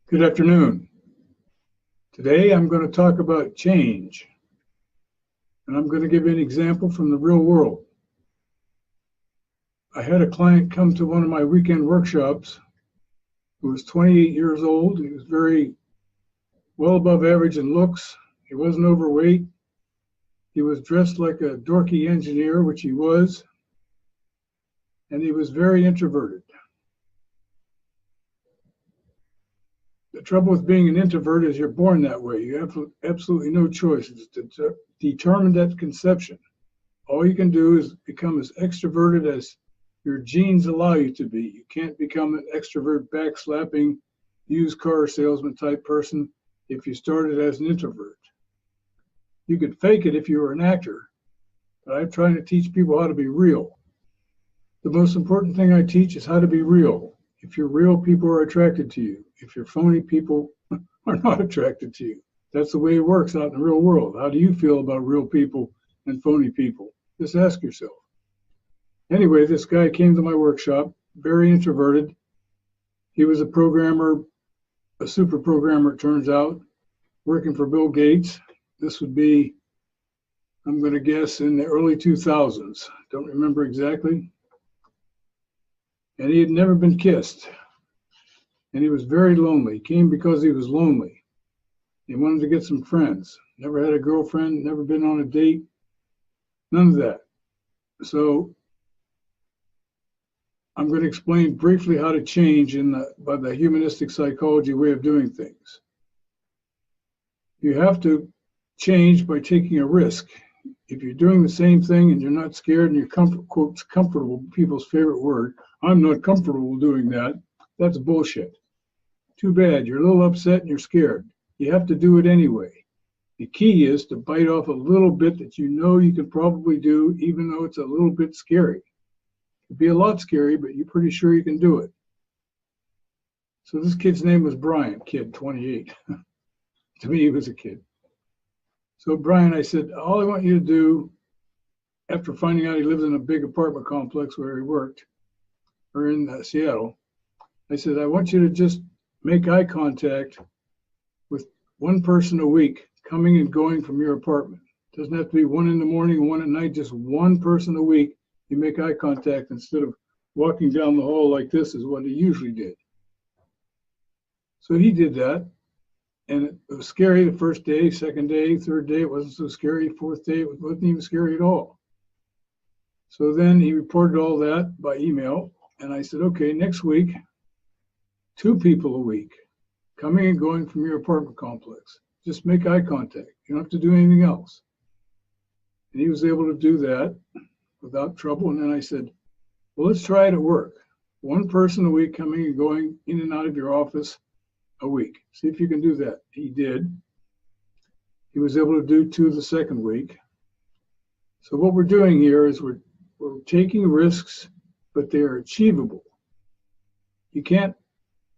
Good afternoon. Today I'm going to talk about change, and I'm going to give you an example from the real world. I had a client come to one of my weekend workshops who was 28 years old. He was very well above average in looks. He wasn't overweight. He was dressed like a dorky engineer, which he was, and he was very introverted. The trouble with being an introvert is you're born that way. You have absolutely no choice. It's determined at conception. All you can do is become as extroverted as your genes allow you to be. You can't become an extrovert, backslapping, used car salesman type person if you started as an introvert. You could fake it if you were an actor, but I'm trying to teach people how to be real. The most important thing I teach is how to be real. If you're real, people are attracted to you. If you're phony, people are not attracted to you. That's the way it works out in the real world. How do you feel about real people and phony people? Just ask yourself. Anyway, this guy came to my workshop, very introverted. He was a programmer, a super programmer, it turns out, working for Bill Gates. This would be, I'm going to guess, in the early 2000s. Don't remember exactly. And he had never been kissed. And he was very lonely. He came because he was lonely. He wanted to get some friends. Never had a girlfriend, never been on a date, none of that. So I'm going to explain briefly how to change by the humanistic psychology way of doing things. You have to change by taking a risk. If you're doing the same thing and you're not scared and you're comfortable, people's favorite word, I'm not comfortable doing that, that's bullshit. Too bad, you're a little upset and you're scared. You have to do it anyway. The key is to bite off a little bit that you know you can probably do, even though it's a little bit scary. It'd be a lot scary, but you're pretty sure you can do it. So this kid's name was Brian, kid 28. To me, he was a kid. So Brian, I said, all I want you to do, after finding out he lived in a big apartment complex where he worked, or in Seattle, I said, I want you to just make eye contact with one person a week coming and going from your apartment. It doesn't have to be one in the morning, one at night, just one person a week. You make eye contact instead of walking down the hall like this is what he usually did. So he did that. And it was scary the first day, second day, third day, it wasn't so scary. Fourth day, it wasn't even scary at all. So then he reported all that by email. And I said, okay, next week, 2 people a week coming and going from your apartment complex. Just make eye contact. You don't have to do anything else. And he was able to do that without trouble. And then I said, well, let's try it at work. 1 person a week coming and going in and out of your office a week. See if you can do that. He did. He was able to do 2 the second week. So what we're doing here is we're taking risks, but they're achievable. You can't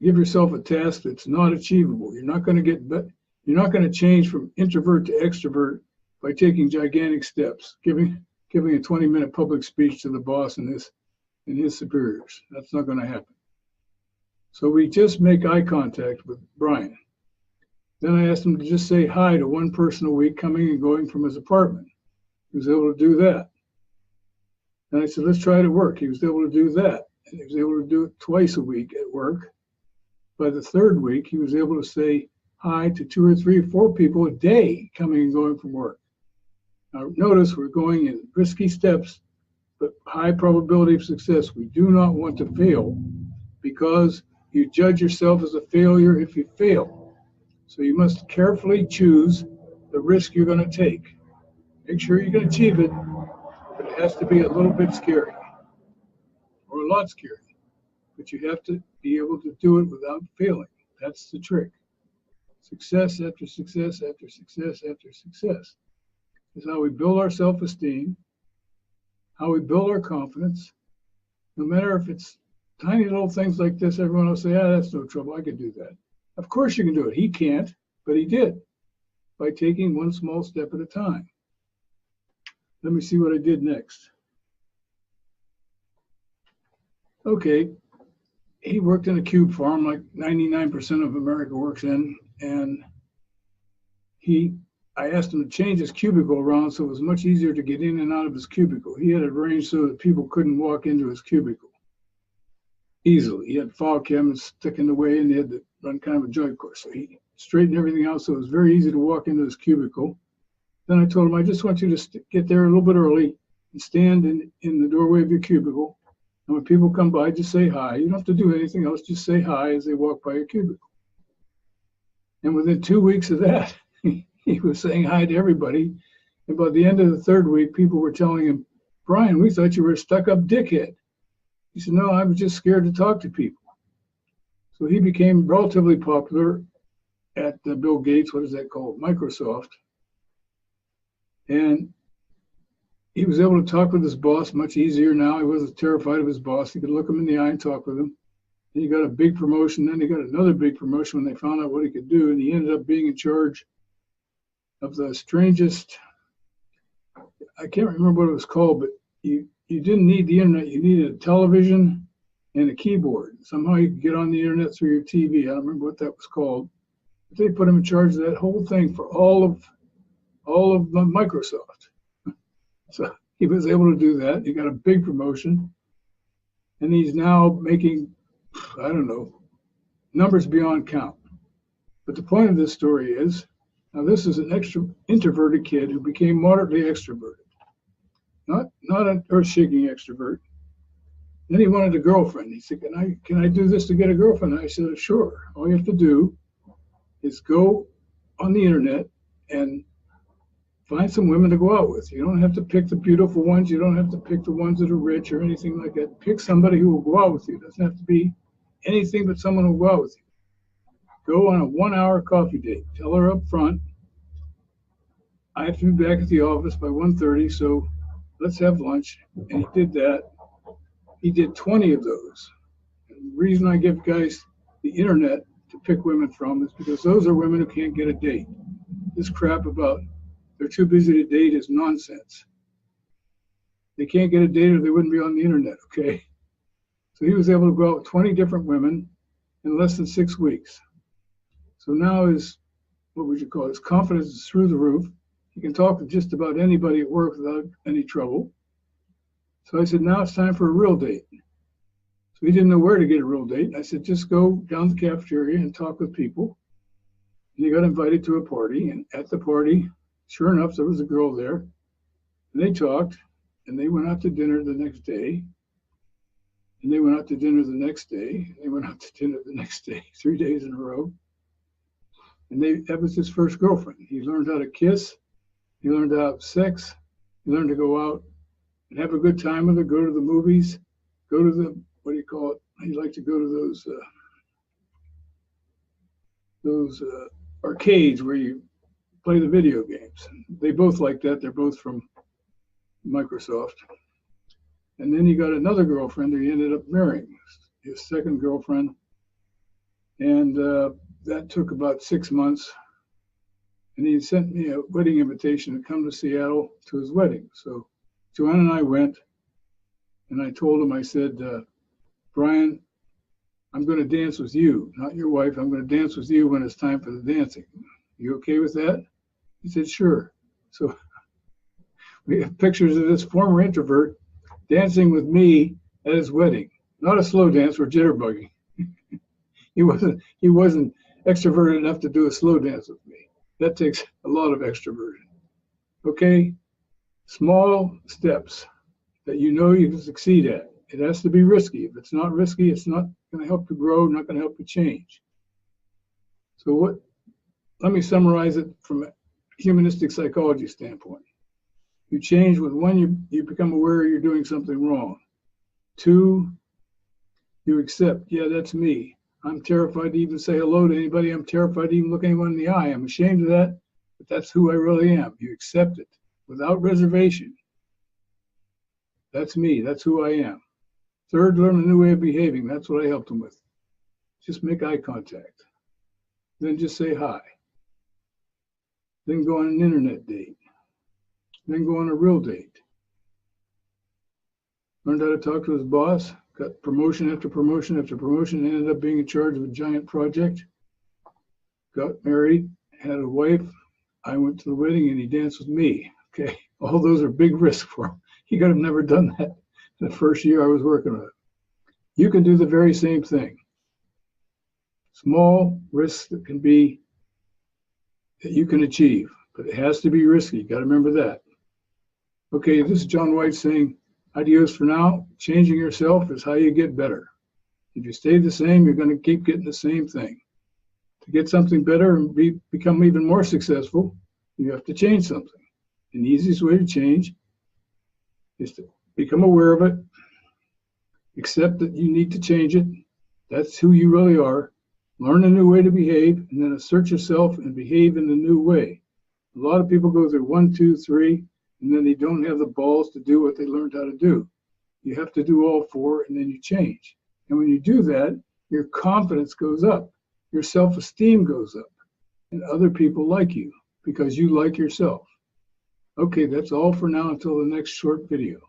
give yourself a task that's not achievable. You're not going to change from introvert to extrovert by taking gigantic steps, giving a 20-minute public speech to the boss and his superiors. That's not going to happen. So we just make eye contact with Brian. Then I asked him to just say hi to 1 person a week coming and going from his apartment. He was able to do that. And I said, let's try it at work. He was able to do that. And he was able to do it twice a week at work. By the 3rd week, he was able to say hi to 2 or 3 or 4 people a day coming and going from work. Now notice we're going in risky steps, but high probability of success. We do not want to fail because you judge yourself as a failure if you fail. So you must carefully choose the risk you're going to take. Make sure you can achieve it, but it has to be a little bit scary or a lot scary. But you have to be able to do it without failing. That's the trick. Success after success after success after success is how we build our self-esteem, how we build our confidence. No matter if it's tiny little things like this, everyone will say, that's no trouble, I can do that. Of course you can do it. He can't, but he did by taking 1 small step at a time. Let me see what I did next. Okay, he worked in a cube farm like 99% of America works in, and I asked him to change his cubicle around so it was much easier to get in and out of his cubicle. He had it arranged so that people couldn't walk into his cubicle easily. He had file cabinets stuck in the way, and they had to run kind of a joint course. So he straightened everything out so it was very easy to walk into his cubicle. Then I told him, I just want you to get there a little bit early and stand in the doorway of your cubicle. And when people come by, just say hi. You don't have to do anything else. Just say hi as they walk by your cubicle. And within 2 weeks of that, he was saying hi to everybody. And by the end of the third week, people were telling him, Brian, we thought you were a stuck-up dickhead. He said, no, I was just scared to talk to people. So he became relatively popular at Bill Gates, what is that called? Microsoft. And he was able to talk with his boss much easier now. He wasn't terrified of his boss. He could look him in the eye and talk with him. And he got a big promotion. Then he got another big promotion when they found out what he could do. And he ended up being in charge of the strangest, I can't remember what it was called, but you didn't need the internet. You needed a television and a keyboard. Somehow you could get on the internet through your TV. I don't remember what that was called. But they put him in charge of that whole thing for all of Microsoft. So he was able to do that. He got a big promotion. And he's now making, I don't know, numbers beyond count. But the point of this story is, now this is an introverted kid who became moderately extroverted. Not an earth-shaking extrovert. Then he wanted a girlfriend. He said, can I do this to get a girlfriend? I said, sure. All you have to do is go on the internet and find some women to go out with. You don't have to pick the beautiful ones. You don't have to pick the ones that are rich or anything like that. Pick somebody who will go out with you. It doesn't have to be anything but someone who will go out with you. Go on a 1-hour coffee date. Tell her up front, I have to be back at the office by 1:30, so let's have lunch. And he did that. He did 20 of those. And the reason I give guys the internet to pick women from is because those are women who can't get a date. This crap about they're too busy to date is nonsense. They can't get a date or they wouldn't be on the internet, okay? So he was able to go out with 20 different women in less than 6 weeks. So now his confidence is through the roof. He can talk to just about anybody at work without any trouble. So I said, now it's time for a real date. So he didn't know where to get a real date. I said, just go down the cafeteria and talk with people. And he got invited to a party. And at the party, sure enough, there was a girl there. And they talked, and they went out to dinner the next day. And they went out to dinner the next day. And they went out to dinner the next day, 3 days in a row. And that was his first girlfriend. He learned how to kiss. He learned how to have sex. He learned to go out and have a good time with her, go to the movies, go to the, what do you call it? He liked to go to those arcades where you play the video games. They both like that. They're both from Microsoft. And then he got another girlfriend who he ended up marrying, his second girlfriend. And that took about 6 months. And he sent me a wedding invitation to come to Seattle to his wedding. So Joanne and I went, and I told him, I said, Brian, I'm going to dance with you, not your wife. I'm going to dance with you when it's time for the dancing. You okay with that? He said, sure. So we have pictures of this former introvert dancing with me at his wedding. Not a slow dance or jitterbugging. He wasn't extroverted enough to do a slow dance with me. That takes a lot of extroversion. Okay? Small steps that you know you can succeed at. It has to be risky. If it's not risky, it's not going to help you grow, not going to help you change. So let me summarize it from a humanistic psychology standpoint. You change with 1, you become aware you're doing something wrong. 2, you accept, yeah, that's me. I'm terrified to even say hello to anybody. I'm terrified to even look anyone in the eye. I'm ashamed of that, but that's who I really am. You accept it without reservation. That's me. That's who I am. 3rd, learn a new way of behaving. That's what I helped him with. Just make eye contact. Then just say hi. Then go on an internet date. Then go on a real date. Learned how to talk to his boss, got promotion after promotion after promotion, ended up being in charge of a giant project, got married, had a wife. I went to the wedding and he danced with me. Okay, all those are big risks for him. He could have never done that the first year I was working with it. You can do the very same thing. Small risks that you can achieve, but it has to be risky. You got to remember that. Okay, this is John White saying, adios for now. Changing yourself is how you get better. If you stay the same, you're going to keep getting the same thing. To get something better and become even more successful, you have to change something. And the easiest way to change is to become aware of it, accept that you need to change it. That's who you really are. Learn a new way to behave, and then assert yourself and behave in the new way. A lot of people go through 1, 2, 3, and then they don't have the balls to do what they learned how to do. You have to do all 4, and then you change. And when you do that, your confidence goes up, your self-esteem goes up, and other people like you because you like yourself. Okay, that's all for now until the next short video.